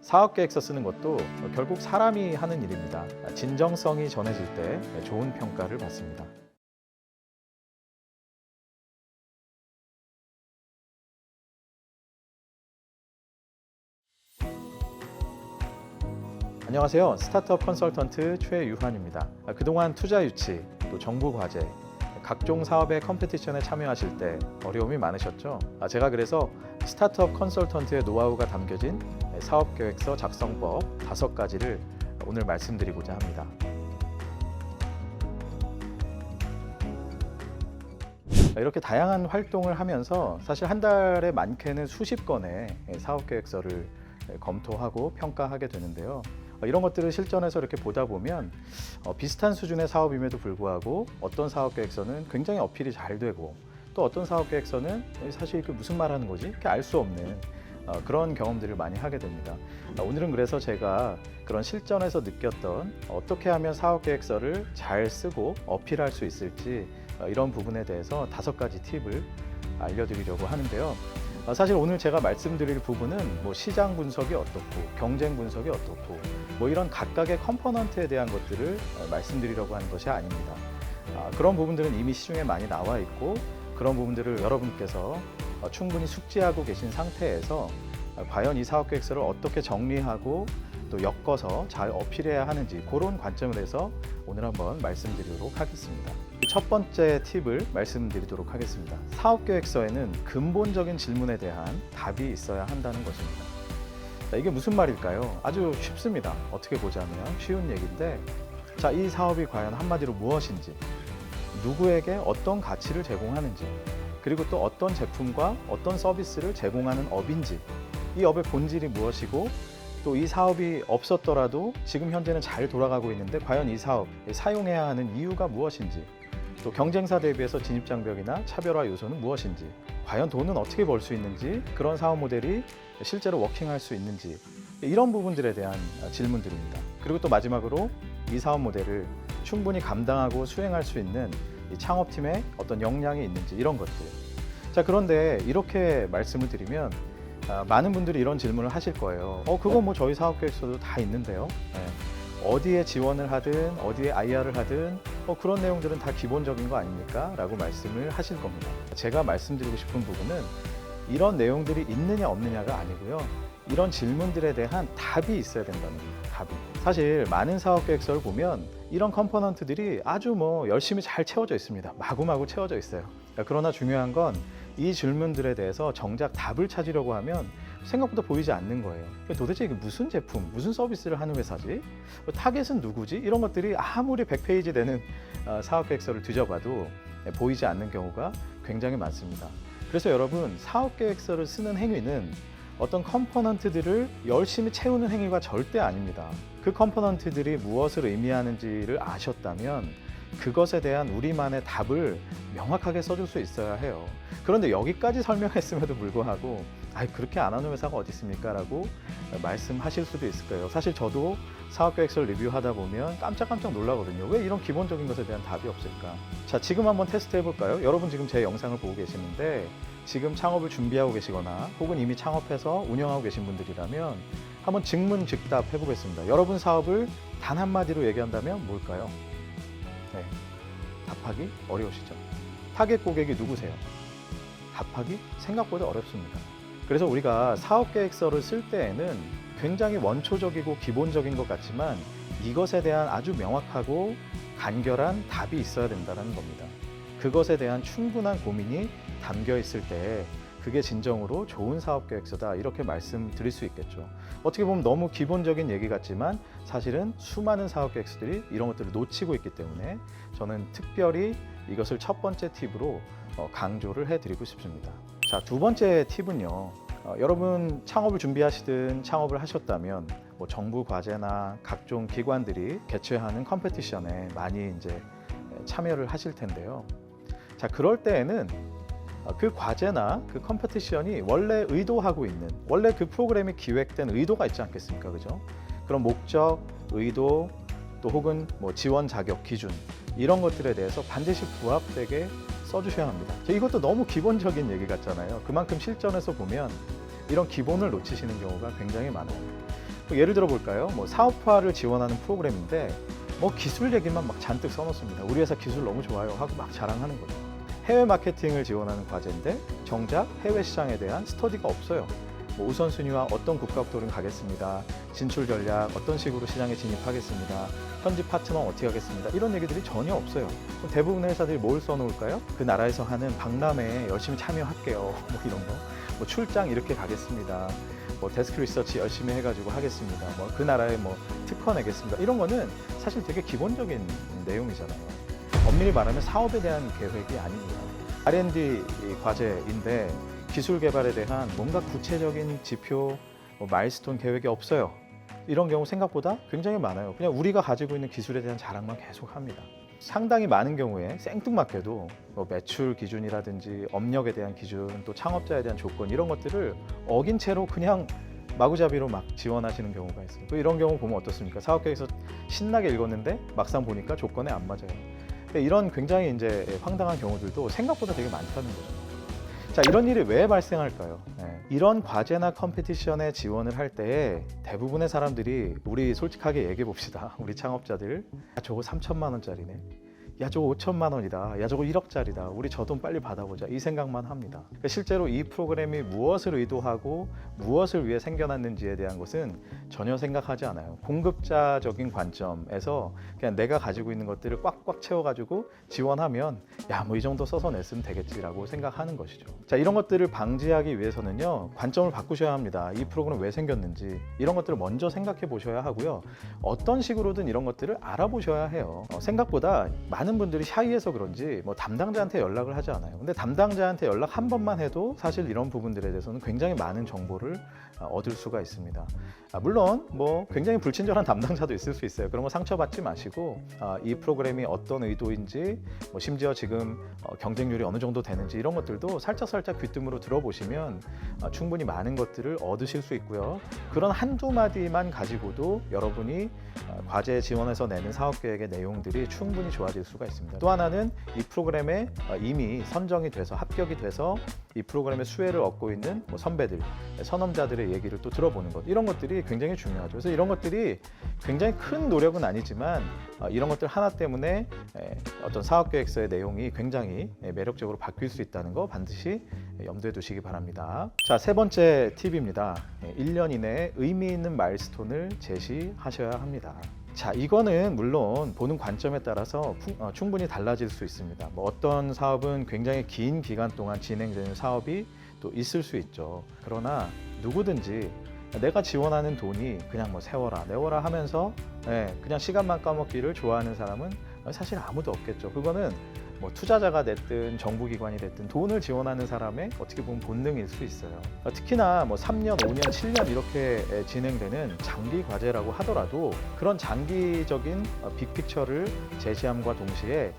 사업계획서 쓰는 것도 결국 사람이 하는 일입니다. 진정성이 전해질 때 좋은 평가를 받습니다. 안녕하세요. 스타트업 컨설턴트 최유환입니다. 그동안 투자 유치, 또 정부 과제, 각종 사업의 컴피티션에 참여하실 때 어려움이 많으셨죠? 제가 그래서 스타트업 컨설턴트의 노하우가 담겨진 사업계획서 작성법 5가지를 오늘 말씀드리고자 합니다. 이렇게 다양한 활동을 하면서 사실 한 달에 많게는 수십 건의 사업계획서를 검토하고 평가하게 되는데요. 이런 것들을 실전에서 이렇게 보다 보면 비슷한 수준의 사업임에도 불구하고 어떤 사업계획서는 굉장히 어필이 잘 되고 또 어떤 사업계획서는 사실 그 무슨 말하는 거지? 이렇게 알 수 없는 그런 경험들을 많이 하게 됩니다. 오늘은 그래서 제가 그런 실전에서 느꼈던 어떻게 하면 사업계획서를 잘 쓰고 어필할 수 있을지 이런 부분에 대해서 5가지 팁을 알려드리려고 하는데요. 사실 오늘 제가 말씀드릴 부분은 뭐 시장 분석이 어떻고 경쟁 분석이 어떻고 뭐 이런 각각의 컴포넌트에 대한 것들을 말씀드리려고 하는 것이 아닙니다. 그런 부분들은 이미 시중에 많이 나와 있고 그런 부분들을 여러분께서 충분히 숙지하고 계신 상태에서 과연 이 사업계획서를 어떻게 정리하고 또 엮어서 잘 어필해야 하는지 그런 관점에서 오늘 한번 말씀드리도록 하겠습니다. 첫 번째 팁을 말씀드리도록 하겠습니다. 사업계획서에는 근본적인 질문에 대한 답이 있어야 한다는 것입니다. 이게 무슨 말일까요? 아주 쉽습니다. 어떻게 보자면 쉬운 얘기인데, 자, 이 사업이 과연 한마디로 무엇인지, 누구에게 어떤 가치를 제공하는지, 그리고 또 어떤 제품과 어떤 서비스를 제공하는 업인지, 이 업의 본질이 무엇이고 또 이 사업이 없었더라도 지금 현재는 잘 돌아가고 있는데 과연 이 사업 사용해야 하는 이유가 무엇인지, 또 경쟁사 대비해서 진입장벽이나 차별화 요소는 무엇인지, 과연 돈은 어떻게 벌 수 있는지, 그런 사업 모델이 실제로 워킹할 수 있는지, 이런 부분들에 대한 질문들입니다. 그리고 또 마지막으로 이 사업 모델을 충분히 감당하고 수행할 수 있는 이 창업팀의 어떤 역량이 있는지, 이런 것들. 자, 그런데 이렇게 말씀을 드리면 많은 분들이 이런 질문을 하실 거예요. 그거 뭐 저희 사업계획서도 다 있는데요. 네. 어디에 지원을 하든 어디에 IR을 하든 그런 내용들은 다 기본적인 거 아닙니까? 라고 말씀을 하실 겁니다. 제가 말씀드리고 싶은 부분은 이런 내용들이 있느냐 없느냐가 아니고요. 이런 질문들에 대한 답이 있어야 된다는 겁니다. 답이. 사실 많은 사업계획서를 보면 이런 컴포넌트들이 아주 뭐 열심히 잘 채워져 있습니다. 마구마구 채워져 있어요. 그러나 중요한 건 이 질문들에 대해서 정작 답을 찾으려고 하면 생각보다 보이지 않는 거예요. 도대체 이게 무슨 제품, 무슨 서비스를 하는 회사지? 타겟은 누구지? 이런 것들이 아무리 100페이지 되는 사업계획서를 뒤져봐도 보이지 않는 경우가 굉장히 많습니다. 그래서 여러분, 사업계획서를 쓰는 행위는 어떤 컴포넌트들을 열심히 채우는 행위가 절대 아닙니다. 그 컴포넌트들이 무엇을 의미하는지를 아셨다면 그것에 대한 우리만의 답을 명확하게 써줄 수 있어야 해요. 그런데 여기까지 설명했음에도 불구하고 그렇게 안 하는 회사가 어디 있습니까? 라고 말씀하실 수도 있을 거예요. 사실 저도 사업계획서를 리뷰하다 보면 깜짝깜짝 놀라거든요. 왜 이런 기본적인 것에 대한 답이 없을까? 자, 지금 한번 테스트 해볼까요? 여러분 지금 제 영상을 보고 계시는데 지금 창업을 준비하고 계시거나 혹은 이미 창업해서 운영하고 계신 분들이라면 한번 즉문즉답 해보겠습니다. 여러분 사업을 단 한마디로 얘기한다면 뭘까요? 네, 답하기 어려우시죠? 타겟 고객이 누구세요? 답하기 생각보다 어렵습니다. 그래서 우리가 사업계획서를 쓸 때에는 굉장히 원초적이고 기본적인 것 같지만 이것에 대한 아주 명확하고 간결한 답이 있어야 된다는 겁니다. 그것에 대한 충분한 고민이 담겨 있을 때 그게 진정으로 좋은 사업계획서다, 이렇게 말씀드릴 수 있겠죠. 어떻게 보면 너무 기본적인 얘기 같지만 사실은 수많은 사업계획서들이 이런 것들을 놓치고 있기 때문에 저는 특별히 이것을 첫 번째 팁으로 강조를 해드리고 싶습니다. 자, 두 번째 팁은요. 여러분 창업을 준비하시든 창업을 하셨다면 뭐 정부 과제나 각종 기관들이 개최하는 컴피티션에 많이 이제 참여를 하실 텐데요. 자, 그럴 때에는 그 과제나 그 컴피티션이 원래 의도하고 있는, 원래 그 프로그램이 기획된 의도가 있지 않겠습니까? 그죠? 그런 목적, 의도, 또 혹은 뭐 지원 자격 기준, 이런 것들에 대해서 반드시 부합되게 써주셔야 합니다. 이것도 너무 기본적인 얘기 같잖아요. 그만큼 실전에서 보면 이런 기본을 놓치시는 경우가 굉장히 많아요. 뭐 예를 들어 볼까요? 뭐 사업화를 지원하는 프로그램인데 뭐 기술 얘기만 막 잔뜩 써놓습니다. 우리 회사 기술 너무 좋아요 하고 막 자랑하는 거죠. 해외 마케팅을 지원하는 과제인데 정작 해외 시장에 대한 스터디가 없어요. 뭐 우선순위와 어떤 국가부터는 가겠습니다. 진출 전략, 어떤 식으로 시장에 진입하겠습니다. 현지 파트너 어떻게 하겠습니다. 이런 얘기들이 전혀 없어요. 그럼 대부분의 회사들이 뭘 써놓을까요? 그 나라에서 하는 박람회에 열심히 참여할게요. 뭐 이런 거. 뭐 출장 이렇게 가겠습니다. 뭐 데스크 리서치 열심히 해가지고 하겠습니다. 뭐 그 나라에 뭐 특허 내겠습니다. 이런 거는 사실 되게 기본적인 내용이잖아요. 엄밀히 말하면 사업에 대한 계획이 아닙니다. R&D 과제인데 기술 개발에 대한 뭔가 구체적인 지표, 뭐 마일스톤 계획이 없어요. 이런 경우 생각보다 굉장히 많아요. 그냥 우리가 가지고 있는 기술에 대한 자랑만 계속 합니다. 상당히 많은 경우에 생뚱맞게도 뭐 매출 기준이라든지 업력에 대한 기준, 또 창업자에 대한 조건 이런 것들을 어긴 채로 그냥 마구잡이로 막 지원하시는 경우가 있어요. 또 이런 경우 보면 어떻습니까? 사업계획서 신나게 읽었는데 막상 보니까 조건에 안 맞아요. 이런 굉장히 이제 황당한 경우들도 생각보다 되게 많다는 거죠. 자, 이런 일이 왜 발생할까요? 이런 과제나 컴피티션에 지원을 할 때 대부분의 사람들이 우리 솔직하게 얘기해 봅시다. 우리 창업자들 저거 3천만 원짜리네. 야 저거 5천만 원이다. 야 저거 1억짜리다. 우리 저 돈 빨리 받아보자. 이 생각만 합니다. 그러니까 실제로 이 프로그램이 무엇을 의도하고 무엇을 위해 생겨났는지에 대한 것은 전혀 생각하지 않아요. 공급자적인 관점에서 그냥 내가 가지고 있는 것들을 꽉꽉 채워가지고 지원하면 야 뭐 이 정도 써서 냈으면 되겠지라고 생각하는 것이죠. 자, 이런 것들을 방지하기 위해서는요 관점을 바꾸셔야 합니다. 이 프로그램 왜 생겼는지 이런 것들을 먼저 생각해 보셔야 하고요. 어떤 식으로든 이런 것들을 알아보셔야 해요. 생각보다 많은 분들이 샤이해서 그런지 뭐 담당자한테 연락을 하지 않아요. 근데 담당자한테 연락 한 번만 해도 사실 이런 부분들에 대해서는 굉장히 많은 정보를 얻을 수가 있습니다. 물론 뭐 굉장히 불친절한 담당자도 있을 수 있어요. 그런 거 상처받지 마시고 이 프로그램이 어떤 의도인지 뭐 심지어 지금 경쟁률이 어느 정도 되는지 이런 것들도 살짝 귀뜸으로 들어보시면 충분히 많은 것들을 얻으실 수 있고요. 그런 한두 마디만 가지고도 여러분이 과제 지원에서 내는 사업계획의 내용들이 충분히 좋아질 수가 있습니다. 또 하나는 이 프로그램에 이미 선정이 돼서 합격이 돼서 이 프로그램의 수혜를 얻고 있는 뭐 선배들, 선험자들의 얘기를 또 들어보는 것 이런 것들이 굉장히 중요하죠. 그래서 이런 것들이 굉장히 큰 노력은 아니지만 이런 것들 하나 때문에 어떤 사업계획서의 내용이 굉장히 매력적으로 바뀔 수 있다는 거 반드시 염두에 두시기 바랍니다. 자, 세 번째 팁입니다. 1년 이내에 의미 있는 마일스톤을 제시하셔야 합니다. 자, 이거는 물론 보는 관점에 따라서 충분히 달라질 수 있습니다. 뭐 어떤 사업은 굉장히 긴 기간 동안 진행되는 사업이 또 있을 수 있죠. 그러나 누구든지 내가 지원하는 돈이 그냥 뭐 세워라 내워라 하면서 그냥 시간만 까먹기를 좋아하는 사람은 사실 아무도 없겠죠. 그거는 뭐 투자자가 됐든 정부기관이 됐든 돈을 지원하는 사람의 어떻게 보면 본능일 수 있어요. 특히나 뭐 3년, 5년, 7년 이렇게 진행되는 장기 과제라고 하더라도 그런 장기적인 빅픽처를 제시함과 동시에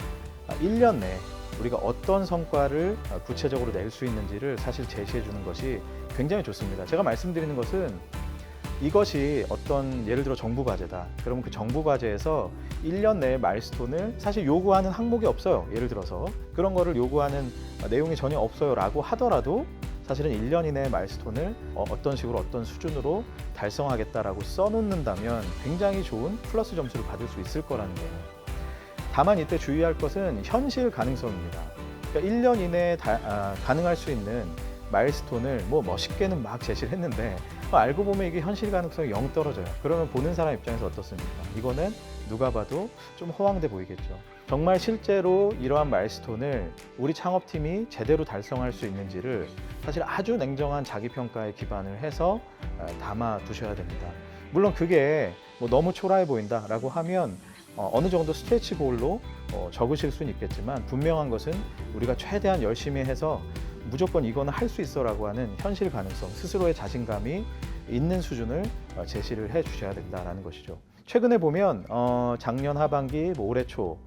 1년 내에 우리가 어떤 성과를 구체적으로 낼 수 있는지를 사실 제시해 주는 것이 굉장히 좋습니다. 제가 말씀드리는 것은 이것이 어떤 예를 들어 정부 과제다. 그러면 그 정부 과제에서 1년 내에 마일스톤을 사실 요구하는 항목이 없어요. 예를 들어서 그런 거를 요구하는 내용이 전혀 없어요 라고 하더라도 사실은 1년 이내에 마일스톤을 어떤 식으로 어떤 수준으로 달성하겠다라고 써놓는다면 굉장히 좋은 플러스 점수를 받을 수 있을 거라는 거예요. 다만 이때 주의할 것은 현실 가능성입니다. 그러니까 1년 이내에 가능할 수 있는 마일스톤을 뭐 멋있게는 막 제시를 했는데 알고 보면 이게 현실 가능성이 0 떨어져요. 그러면 보는 사람 입장에서 어떻습니까? 이거는 누가 봐도 좀 허황돼 보이겠죠. 정말 실제로 이러한 마일스톤을 우리 창업팀이 제대로 달성할 수 있는지를 사실 아주 냉정한 자기평가에 기반을 해서 담아 두셔야 됩니다. 물론 그게 뭐 너무 초라해 보인다라고 하면 어느 정도 스트레치 골로 적으실 수는 있겠지만 분명한 것은 우리가 최대한 열심히 해서 무조건 이거는 할 수 있어라고 하는 현실 가능성, 스스로의 자신감이 있는 수준을 제시를 해 주셔야 된다는 것이죠. 최근에 보면 작년 하반기, 뭐 올해 초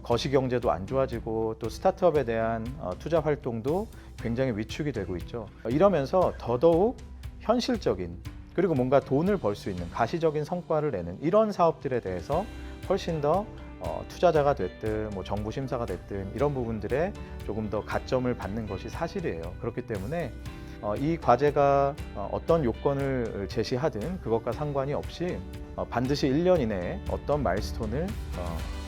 거시경제도 안 좋아지고 또 스타트업에 대한 투자 활동도 굉장히 위축이 되고 있죠. 이러면서 더더욱 현실적인 그리고 뭔가 돈을 벌 수 있는 가시적인 성과를 내는 이런 사업들에 대해서 훨씬 더 투자자가 됐든 뭐 정부 심사가 됐든 이런 부분들에 조금 더 가점을 받는 것이 사실이에요. 그렇기 때문에 이 과제가 어떤 요건을 제시하든 그것과 상관이 없이 반드시 1년 이내에 어떤 마일스톤을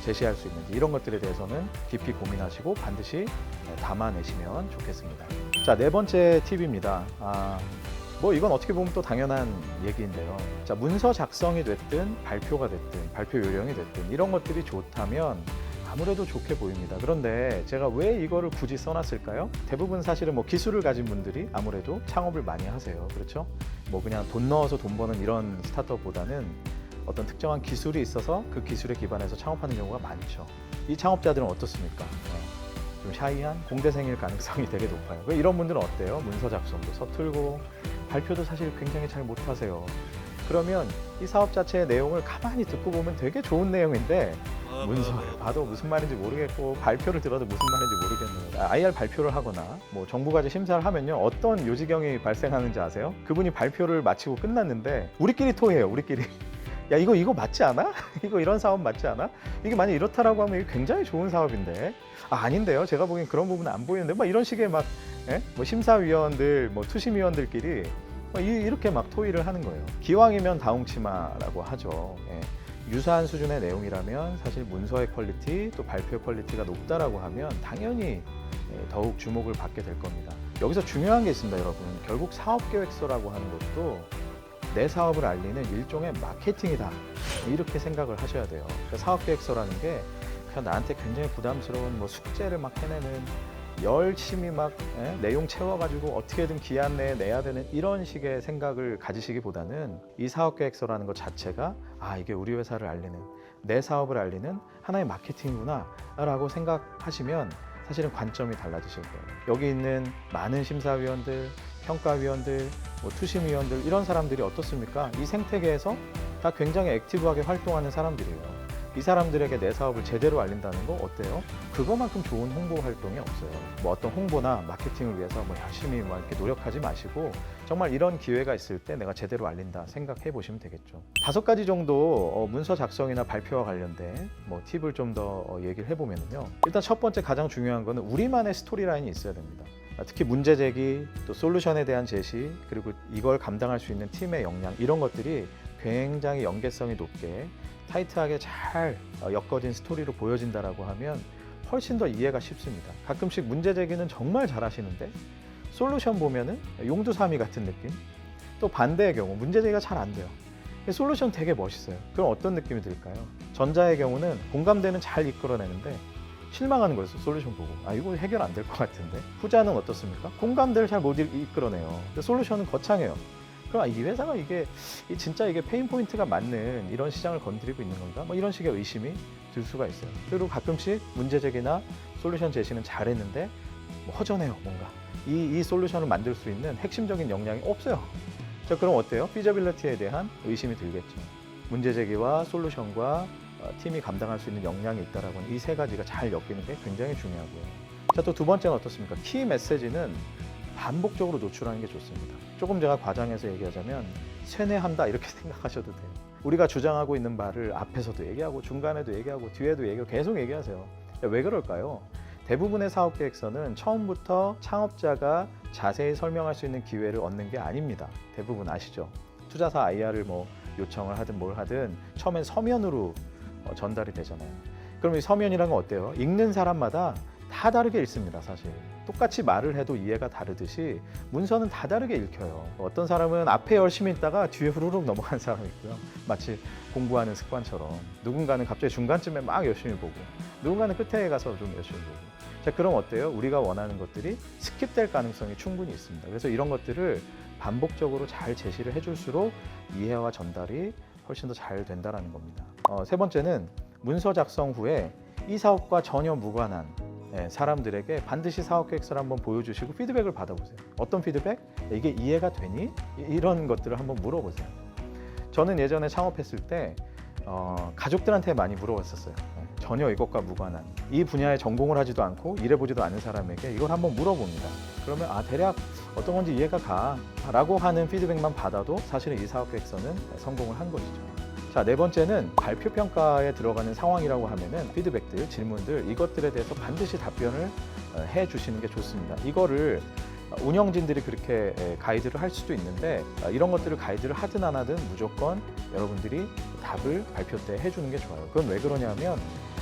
제시할 수 있는지 이런 것들에 대해서는 깊이 고민하시고 반드시 담아내시면 좋겠습니다. 자, 네 번째 팁입니다. 뭐 이건 어떻게 보면 또 당연한 얘기인데요. 자, 문서 작성이 됐든 발표가 됐든 발표 요령이 됐든 이런 것들이 좋다면 아무래도 좋게 보입니다. 그런데 제가 왜 이거를 굳이 써놨을까요? 대부분 사실은 뭐 기술을 가진 분들이 아무래도 창업을 많이 하세요. 그렇죠? 뭐 그냥 돈 넣어서 돈 버는 이런 스타트업보다는 어떤 특정한 기술이 있어서 그 기술에 기반해서 창업하는 경우가 많죠. 이 창업자들은 어떻습니까? 좀 샤이한 공대생일 가능성이 되게 높아요. 이런 분들은 어때요? 문서 작성도 서툴고 발표도 사실 굉장히 잘 못하세요. 그러면 이 사업 자체의 내용을 가만히 듣고 보면 되게 좋은 내용인데 문서를 봐도 무슨 말인지 모르겠고 발표를 들어도 무슨 말인지 모르겠는 IR 발표를 하거나 뭐 정부과제 심사를 하면요 어떤 요지경이 발생하는지 아세요? 그분이 발표를 마치고 끝났는데 우리끼리 토해요. 우리끼리 야 이거 맞지 않아? 이거 이런 사업 맞지 않아? 이게 만약 이렇다라고 하면 이게 굉장히 좋은 사업인데 아닌데요. 제가 보기엔 그런 부분은 안 보이는데 막 이런 식의 막 뭐 심사위원들 뭐 투심위원들끼리 이렇게 막 토의를 하는 거예요. 기왕이면 다홍치마라고 하죠. 유사한 수준의 내용이라면 사실 문서의 퀄리티 또 발표 퀄리티가 높다라고 하면 당연히 더욱 주목을 받게 될 겁니다. 여기서 중요한 게 있습니다, 여러분. 결국 사업계획서라고 하는 것도 내 사업을 알리는 일종의 마케팅이다. 이렇게 생각을 하셔야 돼요. 그러니까 사업계획서라는 게 그냥 나한테 굉장히 부담스러운 뭐 숙제를 막 해내는 열심히 막 내용 채워가지고 어떻게든 기한 내에 내야 되는 이런 식의 생각을 가지시기보다는 이 사업계획서라는 것 자체가 이게 우리 회사를 알리는 내 사업을 알리는 하나의 마케팅이구나 라고 생각하시면 사실은 관점이 달라지실 거예요. 여기 있는 많은 심사위원들, 평가위원들, 뭐 투심위원들 이런 사람들이 어떻습니까? 이 생태계에서 다 굉장히 액티브하게 활동하는 사람들이에요. 이 사람들에게 내 사업을 제대로 알린다는 거 어때요? 그거만큼 좋은 홍보 활동이 없어요. 뭐 어떤 홍보나 마케팅을 위해서 뭐 열심히 막 이렇게 노력하지 마시고 정말 이런 기회가 있을 때 내가 제대로 알린다 생각해 보시면 되겠죠. 5가지 정도 문서 작성이나 발표와 관련된 뭐 팁을 좀 더 얘기를 해보면요. 일단 첫 번째 가장 중요한 거는 우리만의 스토리라인이 있어야 됩니다. 특히 문제 제기, 또 솔루션에 대한 제시, 그리고 이걸 감당할 수 있는 팀의 역량 이런 것들이 굉장히 연계성이 높게 타이트하게 잘 엮어진 스토리로 보여진다라고 하면 훨씬 더 이해가 쉽습니다. 가끔씩 문제 제기는 정말 잘하시는데 솔루션 보면은 용두사미 같은 느낌? 또 반대의 경우 문제 제기가 잘 안 돼요. 솔루션 되게 멋있어요. 그럼 어떤 느낌이 들까요? 전자의 경우는 공감대는 잘 이끌어내는데 실망하는 거예요. 솔루션 보고 이거 해결 안 될 것 같은데. 후자는 어떻습니까? 공감대를 잘 못 이끌어내요. 솔루션은 거창해요. 그럼 이 회사가 이게 진짜 이게 페인 포인트가 맞는 이런 시장을 건드리고 있는 건가? 뭐 이런 식의 의심이 들 수가 있어요. 그리고 가끔씩 문제 제기나 솔루션 제시는 잘했는데 뭐 허전해요, 뭔가. 이 솔루션을 만들 수 있는 핵심적인 역량이 없어요. 자, 그럼 어때요? 피저빌리티에 대한 의심이 들겠죠. 문제 제기와 솔루션과 팀이 감당할 수 있는 역량이 있다라고 하는 이 세 가지가 잘 엮이는 게 굉장히 중요하고요. 자, 또 두 번째는 어떻습니까? 키 메시지는 반복적으로 노출하는 게 좋습니다. 조금 제가 과장해서 얘기하자면 세뇌한다 이렇게 생각하셔도 돼요. 우리가 주장하고 있는 바를 앞에서도 얘기하고 중간에도 얘기하고 뒤에도 얘기하고 계속 얘기하세요. 왜 그럴까요? 대부분의 사업계획서는 처음부터 창업자가 자세히 설명할 수 있는 기회를 얻는 게 아닙니다. 대부분 아시죠? 투자사 IR을 뭐 요청을 하든 뭘 하든 처음엔 서면으로 전달이 되잖아요. 그럼 이 서면이란 건 어때요? 읽는 사람마다 다 다르게 읽습니다, 사실. 똑같이 말을 해도 이해가 다르듯이 문서는 다 다르게 읽혀요. 어떤 사람은 앞에 열심히 읽다가 뒤에 후루룩 넘어간 사람이 있고요. 마치 공부하는 습관처럼. 누군가는 갑자기 중간쯤에 막 열심히 보고 누군가는 끝에 가서 좀 열심히 보고. 자, 그럼 어때요? 우리가 원하는 것들이 스킵될 가능성이 충분히 있습니다. 그래서 이런 것들을 반복적으로 잘 제시를 해줄수록 이해와 전달이 훨씬 더 잘 된다는 겁니다. 세 번째는 문서 작성 후에 이 사업과 전혀 무관한 사람들에게 반드시 사업계획서를 한번 보여주시고 피드백을 받아보세요. 어떤 피드백? 이게 이해가 되니? 이런 것들을 한번 물어보세요. 저는 예전에 창업했을 때 가족들한테 많이 물어봤었어요. 전혀 이것과 무관한 이 분야에 전공을 하지도 않고 일해보지도 않은 사람에게 이걸 한번 물어봅니다. 그러면 대략 어떤 건지 이해가 가 라고 하는 피드백만 받아도 사실은 이 사업계획서는 성공을 한 것이죠. 자, 네 번째는 발표 평가에 들어가는 상황이라고 하면은 피드백들, 질문들 이것들에 대해서 반드시 답변을 해 주시는 게 좋습니다. 이거를 운영진들이 그렇게 가이드를 할 수도 있는데 이런 것들을 가이드를 하든 안 하든 무조건 여러분들이 답을 발표 때 해주는 게 좋아요. 그건 왜 그러냐면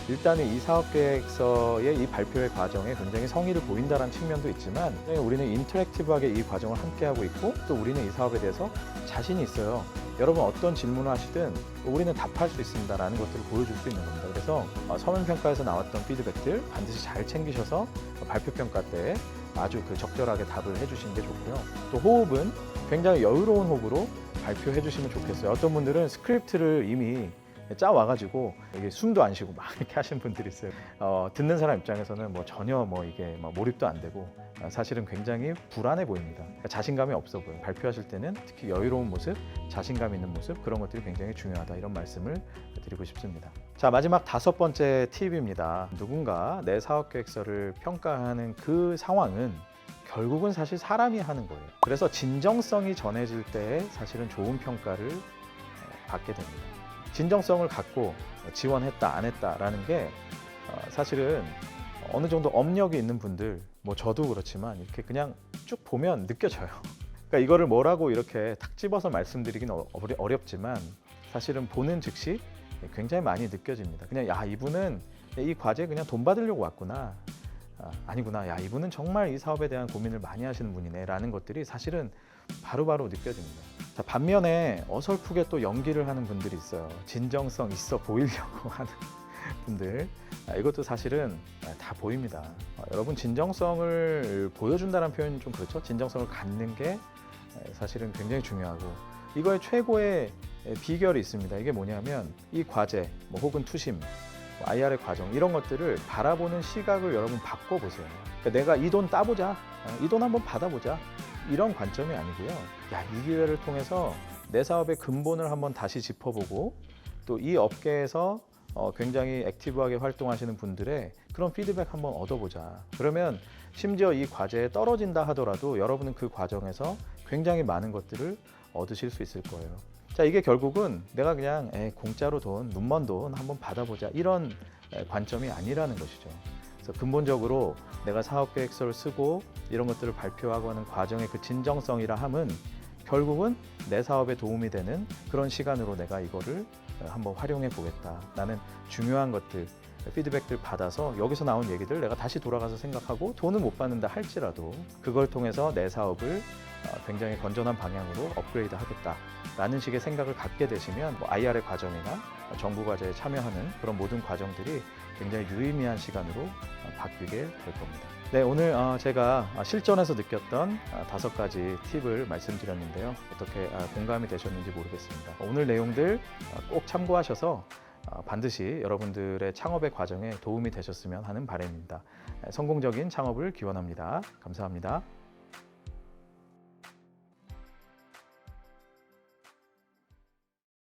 일단은 이 사업계획서의 이 발표의 과정에 굉장히 성의를 보인다는 측면도 있지만 우리는 인터랙티브하게 이 과정을 함께하고 있고 또 우리는 이 사업에 대해서 자신이 있어요. 여러분 어떤 질문을 하시든 우리는 답할 수 있습니다라는 것들을 보여줄 수 있는 겁니다. 그래서 서면평가에서 나왔던 피드백들 반드시 잘 챙기셔서 발표평가 때 아주 적절하게 답을 해주시는 게 좋고요. 또 호흡은 굉장히 여유로운 호흡으로 발표해 주시면 좋겠어요. 어떤 분들은 스크립트를 이미 짜 와가지고 이게 숨도 안 쉬고 막 이렇게 하시는 분들이 있어요. 듣는 사람 입장에서는 전혀 이게 몰입도 안 되고 사실은 굉장히 불안해 보입니다. 그러니까 자신감이 없어 보여요. 발표하실 때는 특히 여유로운 모습, 자신감 있는 모습 그런 것들이 굉장히 중요하다 이런 말씀을 드리고 싶습니다. 자, 마지막 5번째 팁입니다. 누군가 내 사업계획서를 평가하는 그 상황은 결국은 사실 사람이 하는 거예요. 그래서 진정성이 전해질 때 사실은 좋은 평가를 받게 됩니다. 진정성을 갖고 지원했다 안 했다라는 게 사실은 어느 정도 업력이 있는 분들 저도 그렇지만 이렇게 그냥 쭉 보면 느껴져요. 그러니까 이거를 뭐라고 이렇게 탁 집어서 말씀드리긴 어렵지만 사실은 보는 즉시 굉장히 많이 느껴집니다. 그냥 야 이분은 이 과제에 그냥 돈 받으려고 왔구나. 아니구나. 야 이분은 정말 이 사업에 대한 고민을 많이 하시는 분이네 라는 것들이 사실은 바로바로 느껴집니다. 자, 반면에 어설프게 또 연기를 하는 분들이 있어요. 진정성 있어 보이려고 하는 분들 이것도 사실은 다 보입니다. 여러분 진정성을 보여준다는 표현이 좀 그렇죠. 진정성을 갖는 게 사실은 굉장히 중요하고 이거의 최고의 비결이 있습니다. 이게 뭐냐면 이 과제 혹은 투심 IR의 과정 이런 것들을 바라보는 시각을 여러분 바꿔보세요. 그러니까 내가 이 돈 따보자, 이 돈 한번 받아보자 이런 관점이 아니고요. 야, 이 기회를 통해서 내 사업의 근본을 한번 다시 짚어보고 또 이 업계에서 굉장히 액티브하게 활동하시는 분들의 그런 피드백 한번 얻어보자. 그러면 심지어 이 과제에 떨어진다 하더라도 여러분은 그 과정에서 굉장히 많은 것들을 얻으실 수 있을 거예요. 자, 이게 결국은 내가 그냥 공짜로 돈, 눈먼 돈 한번 받아보자 이런 관점이 아니라는 것이죠. 그래서 근본적으로 내가 사업계획서를 쓰고 이런 것들을 발표하고 하는 과정의 그 진정성이라 함은 결국은 내 사업에 도움이 되는 그런 시간으로 내가 이거를 한번 활용해 보겠다. 나는 중요한 것들, 피드백들 받아서 여기서 나온 얘기들 내가 다시 돌아가서 생각하고 돈은 못 받는다 할지라도 그걸 통해서 내 사업을 굉장히 건전한 방향으로 업그레이드 하겠다라는 식의 생각을 갖게 되시면 IR의 과정이나 정부 과제에 참여하는 그런 모든 과정들이 굉장히 유의미한 시간으로 바뀌게 될 겁니다. 네, 오늘 제가 실전에서 느꼈던 5가지 팁을 말씀드렸는데요. 어떻게 공감이 되셨는지 모르겠습니다. 오늘 내용들 꼭 참고하셔서 반드시 여러분들의 창업의 과정에 도움이 되셨으면 하는 바람입니다. 성공적인 창업을 기원합니다. 감사합니다.